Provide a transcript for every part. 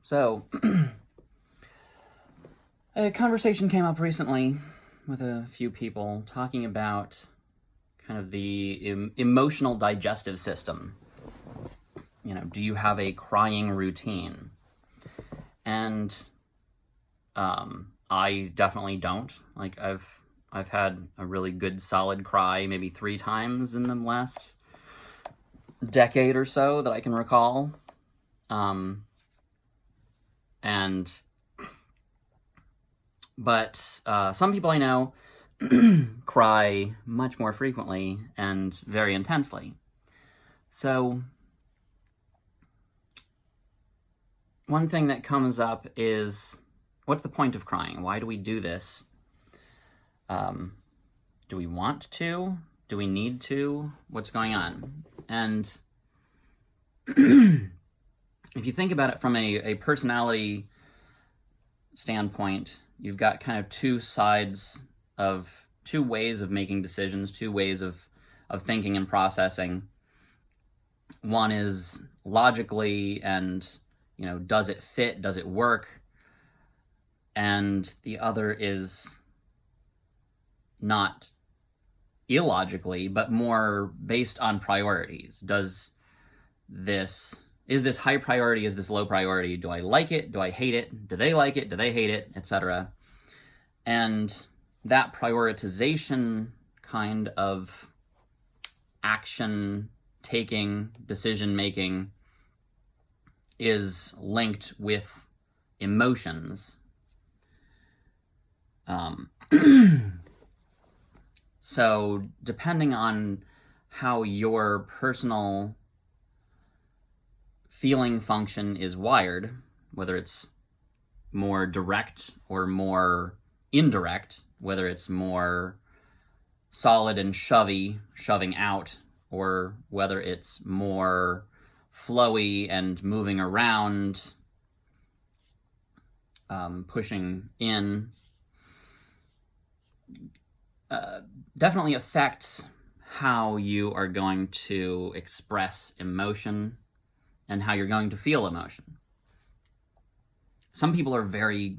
So a conversation came up recently with a few people talking about kind of the emotional digestive system. Do you have a crying routine? And I definitely don't. Like I've had a really good solid cry maybe 3 times in the last decade or so that I can recall. But some people I know cry much more frequently and very intensely. So one thing that comes up is, what's the point of crying? Why do we do this? Do we want to? Do we need to? What's going on? And if you think about it from a personality standpoint, you've got kind of two ways of making decisions, 2 ways of thinking and processing. One is logically and, does it fit? Does it work? And the other is not illogically, but more based on priorities. Is this high priority? Is this low priority? Do I like it? Do I hate it? Do they like it? Do they hate it? Etc. And that prioritization kind of action taking, decision making is linked with emotions. So depending on how your personal feeling function is wired, whether it's more direct or more indirect, whether it's more solid and shoving out, or whether it's more flowy and moving around, pushing in, definitely affects how you are going to express emotion and how you're going to feel emotion. Some people are very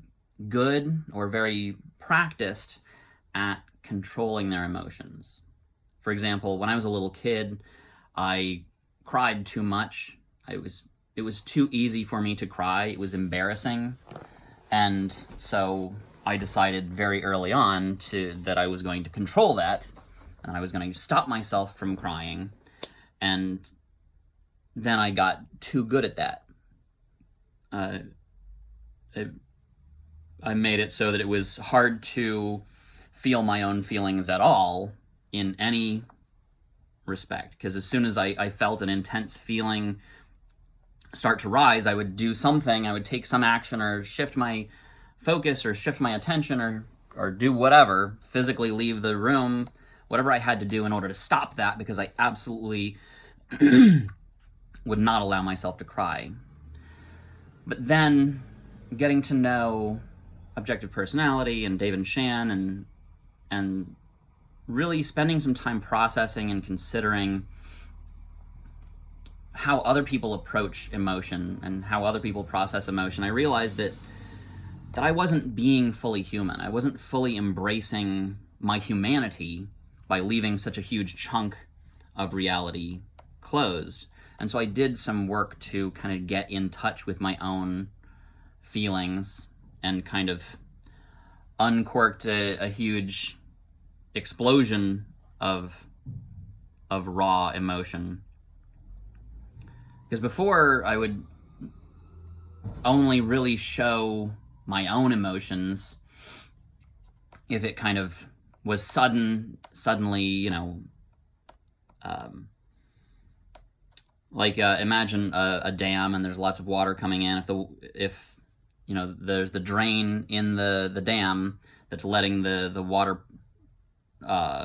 good or very practiced at controlling their emotions. For example, when I was a little kid, I cried too much. It was too easy for me to cry. It was embarrassing. And so I decided very early on that I was going to control that, and I was going to stop myself from crying. And then I got too good at that. I made it so that it was hard to feel my own feelings at all in any respect. Because as soon as I felt an intense feeling start to rise, I would do something. I would take some action or shift my focus or shift my attention or do whatever, physically leave the room, whatever I had to do in order to stop that, because I absolutely would not allow myself to cry. But then getting to know Objective Personality and David Shan and really spending some time processing and considering how other people approach emotion and how other people process emotion, I realized that I wasn't being fully human. I wasn't fully embracing my humanity by leaving such a huge chunk of reality closed. And so I did some work to kind of get in touch with my own feelings and kind of uncorked a huge explosion of raw emotion. Because before, I would only really show my own emotions if it kind of was suddenly, imagine a dam and there's lots of water coming in. If there's the drain in the dam that's letting the water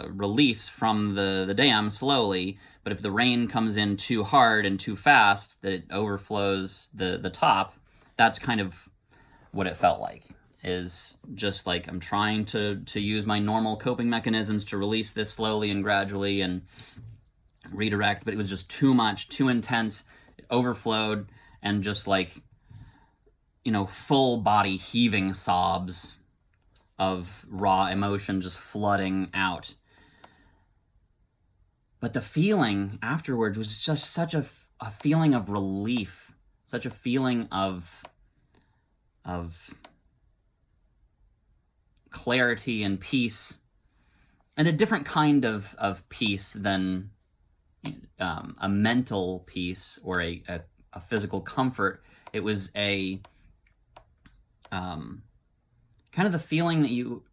release from the dam slowly, but if the rain comes in too hard and too fast that it overflows the top, that's kind of what it felt like. Is just like I'm trying to use my normal coping mechanisms to release this slowly and gradually and redirect, but it was just too much, too intense. It overflowed, and just like full body heaving sobs of raw emotion just flooding out. But the feeling afterwards was just such a feeling of relief, such a feeling of clarity and peace, and a different kind of peace than a mental peace or a physical comfort. It was a kind of the feeling that you,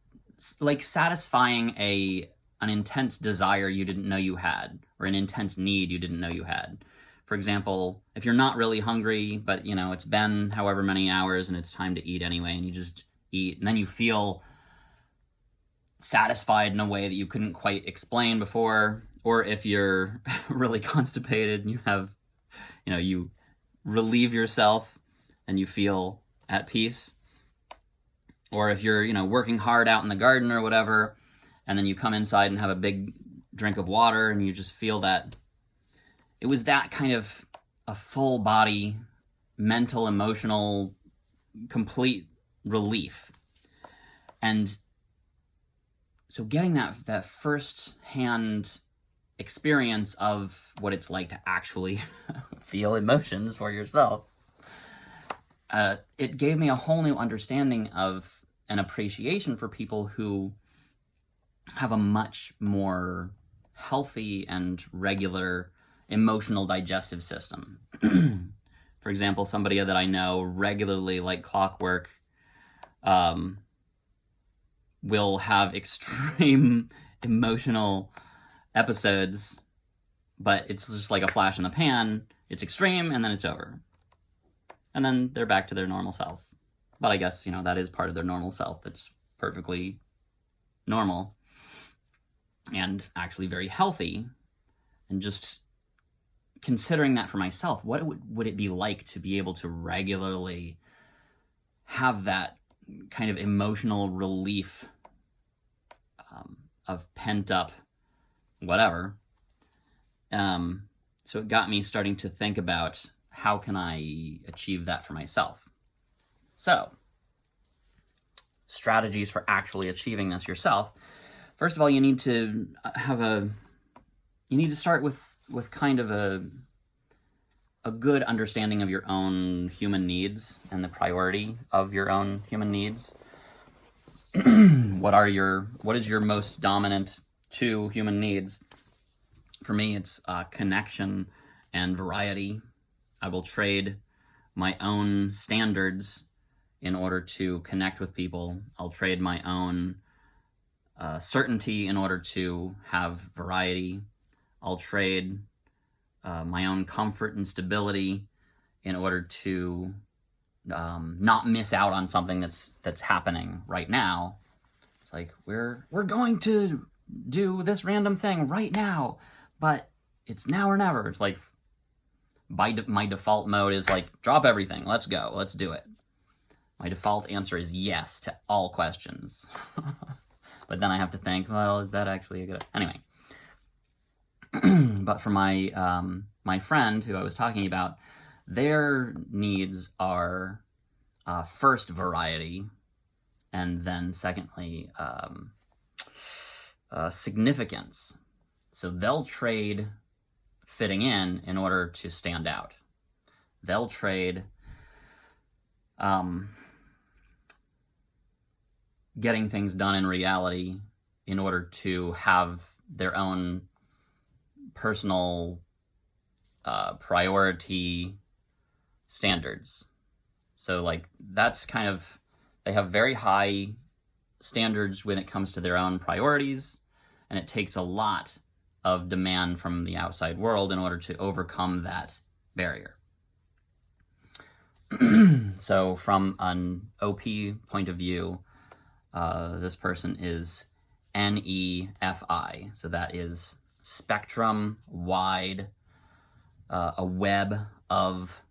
like satisfying an intense desire you didn't know you had, or an intense need you didn't know you had. For example, if you're not really hungry, but it's been however many hours and it's time to eat anyway, and you just eat, and then you feel satisfied in a way that you couldn't quite explain before. Or if you're really constipated and you have, you relieve yourself and you feel at peace. Or if you're, working hard out in the garden or whatever, and then you come inside and have a big drink of water and you just feel that. It was that kind of a full body, mental, emotional, complete relief. And so getting that first-hand experience of what it's like to actually feel emotions for yourself, it gave me a whole new understanding of an appreciation for people who have a much more healthy and regular emotional digestive system. For example, somebody that I know regularly, like clockwork, will have extreme emotional episodes, but it's just like a flash in the pan. It's extreme, and then it's over. And then they're back to their normal self. But I guess, that is part of their normal self. It's perfectly normal and actually very healthy. And just considering that for myself, what would it be like to be able to regularly have that kind of emotional relief of pent up whatever. So it got me starting to think about, how can I achieve that for myself? So, strategies for actually achieving this yourself. First of all, you need to start with kind of a good understanding of your own human needs and the priority of your own human needs. What is your most dominant two human needs? For me, it's connection and variety. I will trade my own standards in order to connect with people. I'll trade my own certainty in order to have variety. I'll trade my own comfort and stability in order to not miss out on something that's happening right now. It's like, we're going to do this random thing right now, but it's now or never. It's like, my default mode is like, drop everything, let's go, let's do it. My default answer is yes to all questions. But then I have to think, well, is that actually a good... Anyway. But for my friend who I was talking about, their needs are first variety, and then secondly significance. So they'll trade fitting in order to stand out. They'll trade getting things done in reality in order to have their own personal priority standards. So like, that's kind of, they have very high standards when it comes to their own priorities, and it takes a lot of demand from the outside world in order to overcome that barrier. So from an OP point of view, this person is NEFI. So that is spectrum wide, a web of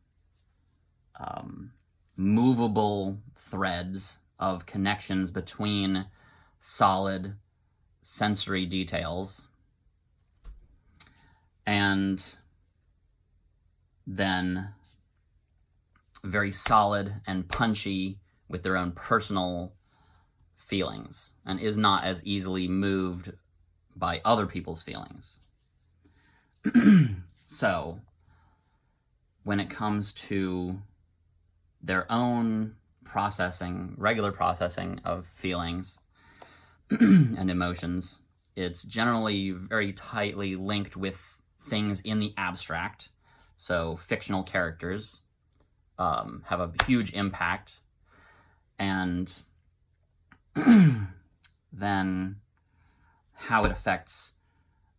movable threads of connections between solid sensory details, and then very solid and punchy with their own personal feelings and is not as easily moved by other people's feelings. So, when it comes to their own processing, regular processing of feelings and emotions, it's generally very tightly linked with things in the abstract. So fictional characters have a huge impact, and then how it affects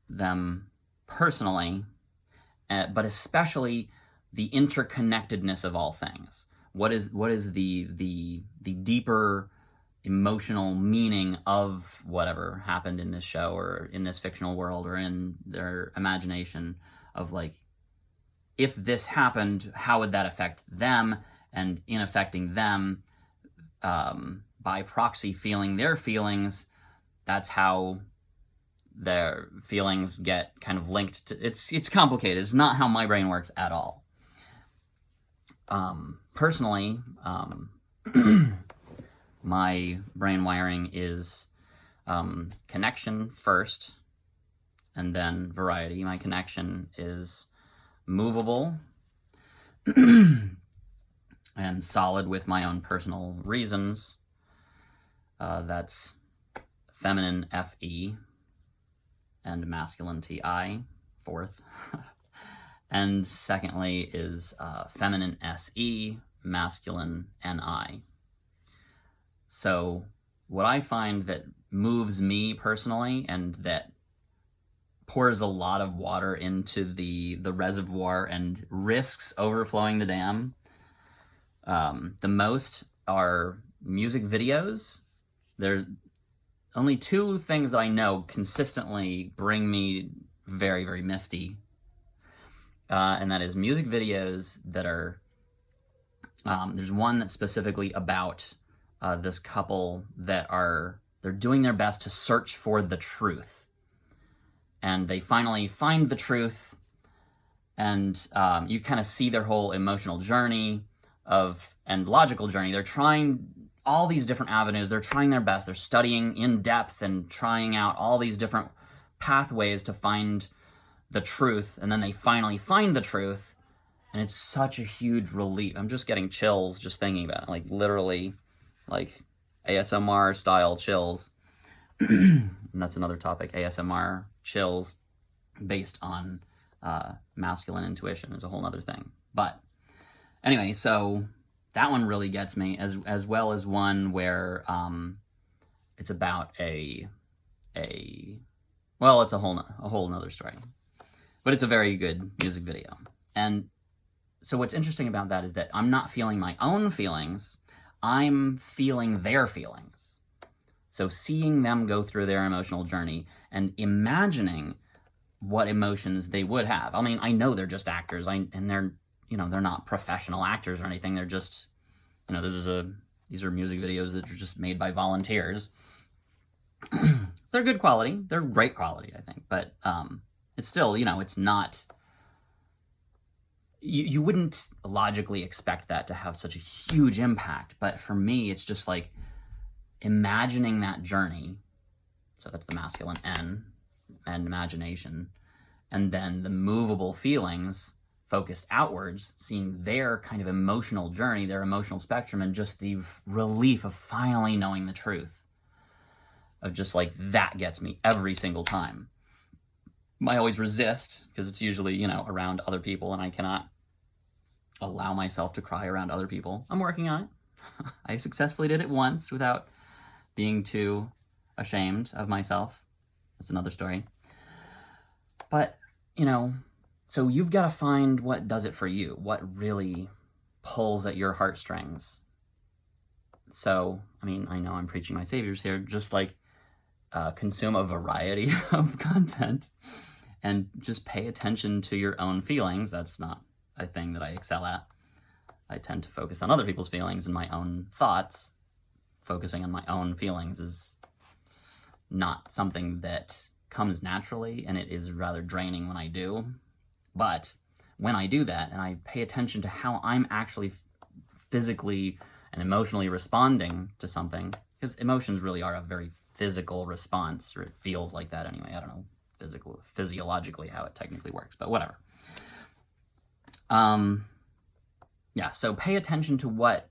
them personally, but especially the interconnectedness of all things. What is the deeper emotional meaning of whatever happened in this show or in this fictional world or in their imagination of, like, if this happened, how would that affect them? And in affecting them, by proxy feeling their feelings, that's how their feelings get kind of linked to. It's complicated. It's not how my brain works at all. Personally, my brain wiring is connection first, and then variety. My connection is movable and solid with my own personal reasons. That's feminine FE and masculine TI, fourth. And secondly is feminine SE, masculine NI. So what I find that moves me personally and that pours a lot of water into the reservoir and risks overflowing the dam the most are music videos. There's only two things that I know consistently bring me very, very misty. And that is music videos that are, there's one that's specifically about this couple that they're doing their best to search for the truth. And they finally find the truth, and you kind of see their whole emotional journey and logical journey. They're trying all these different avenues. They're trying their best. They're studying in depth and trying out all these different pathways to find the truth, and then they finally find the truth, and it's such a huge relief. I'm just getting chills just thinking about it, like literally, like ASMR style chills. And that's another topic, ASMR chills based on masculine intuition is a whole other thing. But anyway, so that one really gets me, as well as one where it's about it's a whole another story. But it's a very good music video. And so what's interesting about that is that I'm not feeling my own feelings, I'm feeling their feelings. So seeing them go through their emotional journey and imagining what emotions they would have. I mean, I know they're just actors, and they're not professional actors or anything. They're just, these are music videos that are just made by volunteers. They're good quality. They're great quality, I think. But it's still, it's not. You wouldn't logically expect that to have such a huge impact. But for me, it's just like imagining that journey. So that's the masculine N and imagination. And then the movable feelings focused outwards, seeing their kind of emotional journey, their emotional spectrum, and just the relief of finally knowing the truth. Of just like, that gets me every single time. I always resist, because it's usually, around other people, and I cannot allow myself to cry around other people. I'm working on it. I successfully did it once without being too ashamed of myself. That's another story. But, so you've got to find what does it for you, what really pulls at your heartstrings. So, I know I'm preaching my saviors here, just like consume a variety of content and just pay attention to your own feelings. That's not a thing that I excel at. I tend to focus on other people's feelings and my own thoughts. Focusing on my own feelings is not something that comes naturally, and it is rather draining when I do. But when I do that and I pay attention to how I'm actually physically and emotionally responding to something, because emotions really are a very physical response, or it feels like that anyway. I don't know physiologically how it technically works, but whatever. Yeah, so pay attention to what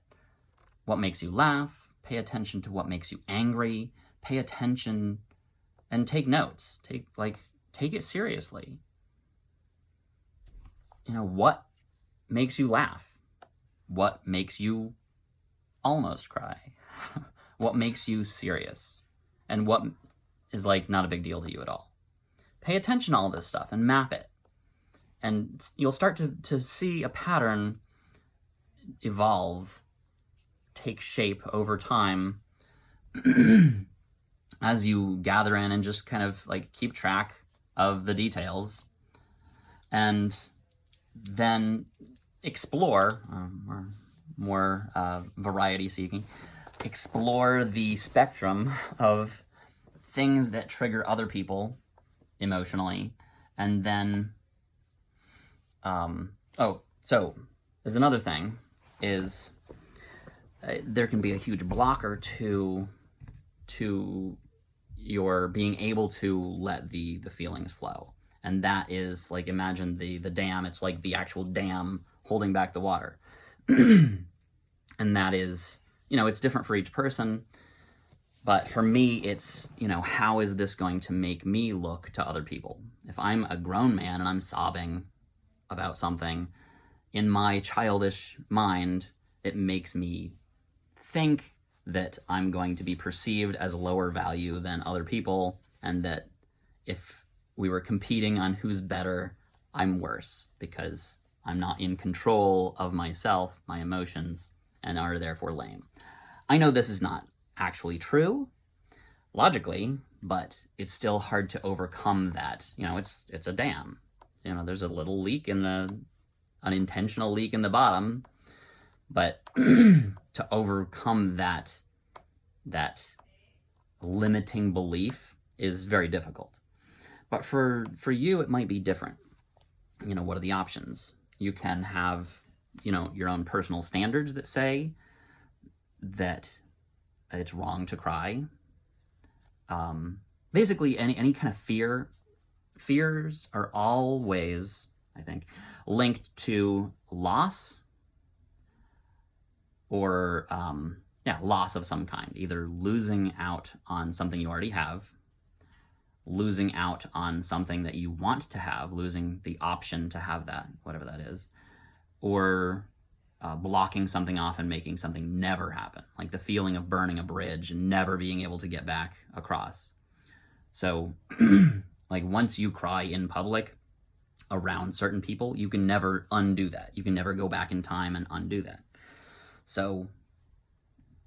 makes you laugh, pay attention to what makes you angry, pay attention and take notes. Take it seriously. What makes you laugh? What makes you almost cry? What makes you serious? And what is not a big deal to you at all? Pay attention to all this stuff and map it. And you'll start to see a pattern evolve, take shape over time as you gather in and just kind of keep track of the details, and then explore, more variety seeking, explore the spectrum of things that trigger other people emotionally. And then so there's another thing, is there can be a huge blocker to your being able to let the feelings flow. And that is, imagine the dam. It's like the actual dam holding back the water. And that is, it's different for each person. But for me, it's, how is this going to make me look to other people? If I'm a grown man and I'm sobbing about something, in my childish mind, it makes me think that I'm going to be perceived as lower value than other people, and that if we were competing on who's better, I'm worse because I'm not in control of myself, my emotions, and are therefore lame. I know this is not actually true, logically, but it's still hard to overcome that. It's a dam. There's a little leak unintentional leak in the bottom, but to overcome that limiting belief is very difficult. But for you, it might be different. What are the options? You can have, your own personal standards that say that it's wrong to cry. Basically, any kind of fears are always, I think, linked to loss, or loss of some kind, either losing out on something you already have, losing out on something that you want to have, losing the option to have that, whatever that is, or blocking something off and making something never happen, like the feeling of burning a bridge and never being able to get back across. So once you cry in public around certain people, you can never undo that. You can never go back in time and undo that. So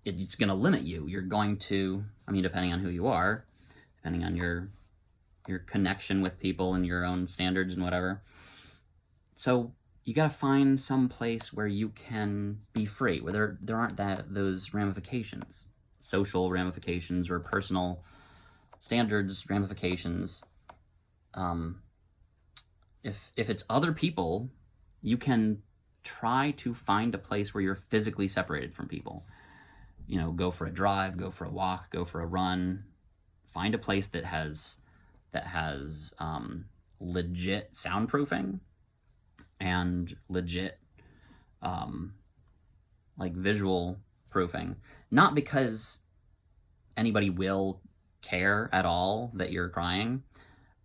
it's going to limit you. You're going to, depending on who you are, depending on your connection with people and your own standards and whatever. So you got to find some place where you can be free, where there aren't those ramifications, social ramifications or personal standards ramifications. If it's other people, you can try to find a place where you're physically separated from people. Go for a drive, go for a walk, go for a run. Find a place that has legit soundproofing and legit visual proofing. Not because anybody will care at all that you're crying,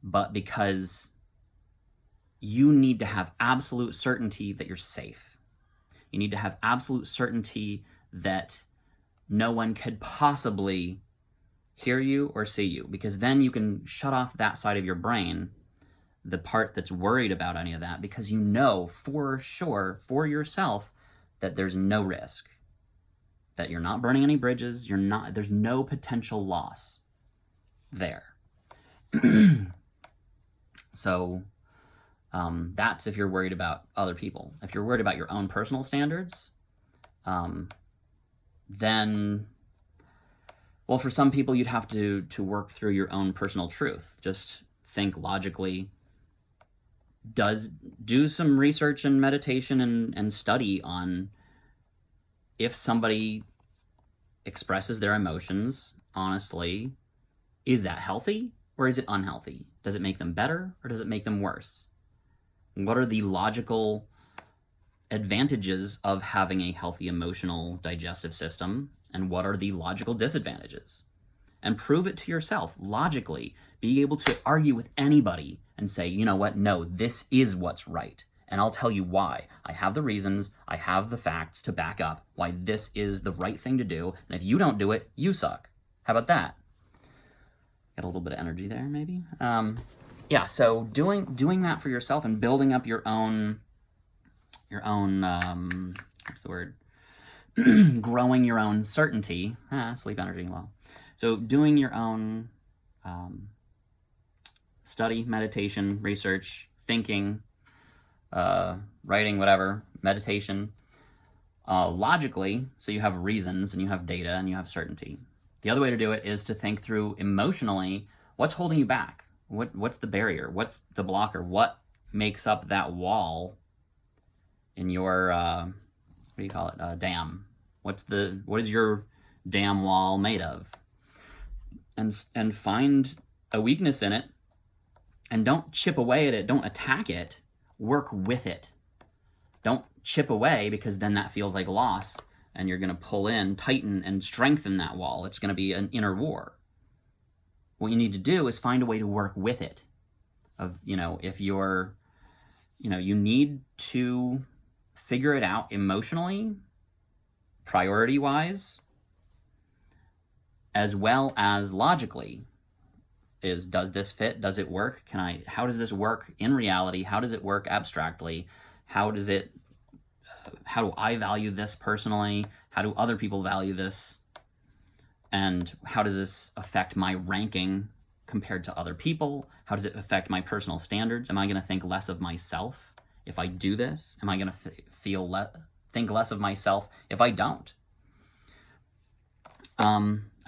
but because you need to have absolute certainty that you're safe. You need to have absolute certainty that no one could possibly hear you or see you, because then you can shut off that side of your brain, the part that's worried about any of that, because you know for sure, for yourself, that there's no risk, that you're not burning any bridges, there's no potential loss there. So that's if you're worried about other people. If you're worried about your own personal standards, then, well, for some people, you'd have to work through your own personal truth. Just think logically. Do some research and meditation and study on if somebody expresses their emotions honestly, is that healthy or is it unhealthy? Does it make them better or does it make them worse? What are the logical advantages of having a healthy emotional digestive system, and what are the logical disadvantages? And prove it to yourself logically. Be able to argue with anybody and say, you know what, no, this is what's right. And I'll tell you why. I have the reasons, I have the facts to back up why this is the right thing to do. And if you don't do it, you suck. How about that? Got a little bit of energy there, maybe? Yeah, so doing that for yourself and building up your own what's the word? Growing your own certainty. Sleep energy, well. So doing your own study, meditation, research, thinking, writing, whatever, meditation, logically, so you have reasons and you have data and you have certainty. The other way to do it is to think through emotionally, what's holding you back? What's the barrier? What's the blocker? What makes up that wall in your, what do you call it, dam? What is your dam wall made of? And find a weakness in it, and don't chip away at it, don't attack it, work with it. Don't chip away, because then that feels like loss, and you're gonna pull in, tighten, and strengthen that wall. It's gonna be an inner war. What you need to do is find a way to work with it. If you're, you need to figure it out emotionally, priority-wise, as well as logically. Does this fit? Does it work? How does this work in reality? How does it work abstractly? How do I value this personally? How do other people value this? And how does this affect my ranking compared to other people? How does it affect my personal standards? Am I going to think less of myself if I do this? Am I going to think less of myself if I don't?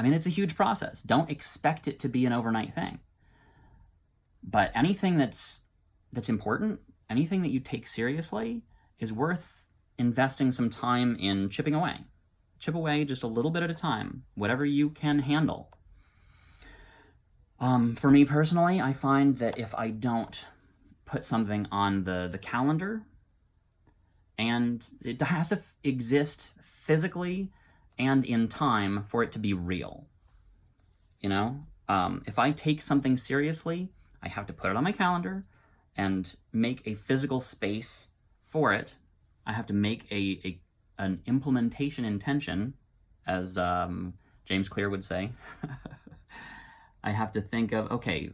It's a huge process. Don't expect it to be an overnight thing. But anything that's important, anything that you take seriously, is worth investing some time in chipping away. Chip away just a little bit at a time, whatever you can handle. For me personally, I find that if I don't put something on the calendar, and it has to exist physically and in time for it to be real. If I take something seriously, I have to put it on my calendar and make a physical space for it. I have to make an implementation intention, as James Clear would say. I have to think of, okay,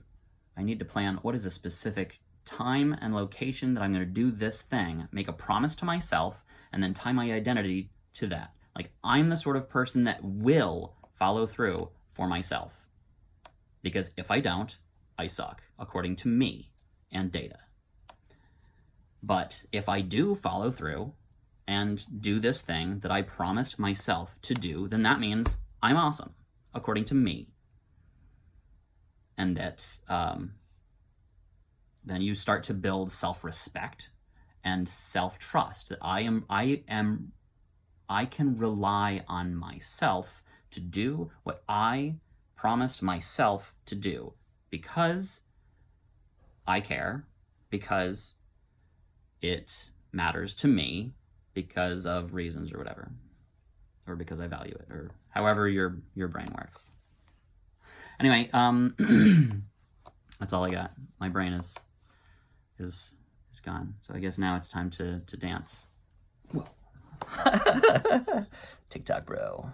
I need to plan what is a specific time and location that I'm going to do this thing, make a promise to myself, and then tie my identity to that. Like, I'm the sort of person that will follow through for myself. Because if I don't, I suck, according to me and data. But if I do follow through and do this thing that I promised myself to do, then that means I'm awesome, according to me. And that then you start to build self-respect and self-trust, that I can rely on myself to do what I promised myself to do, because I care, because it matters to me, because of reasons or whatever, or because I value it, or however your brain works. Anyway, that's all I got. My brain is gone. So I guess now it's time to dance. TikTok bro.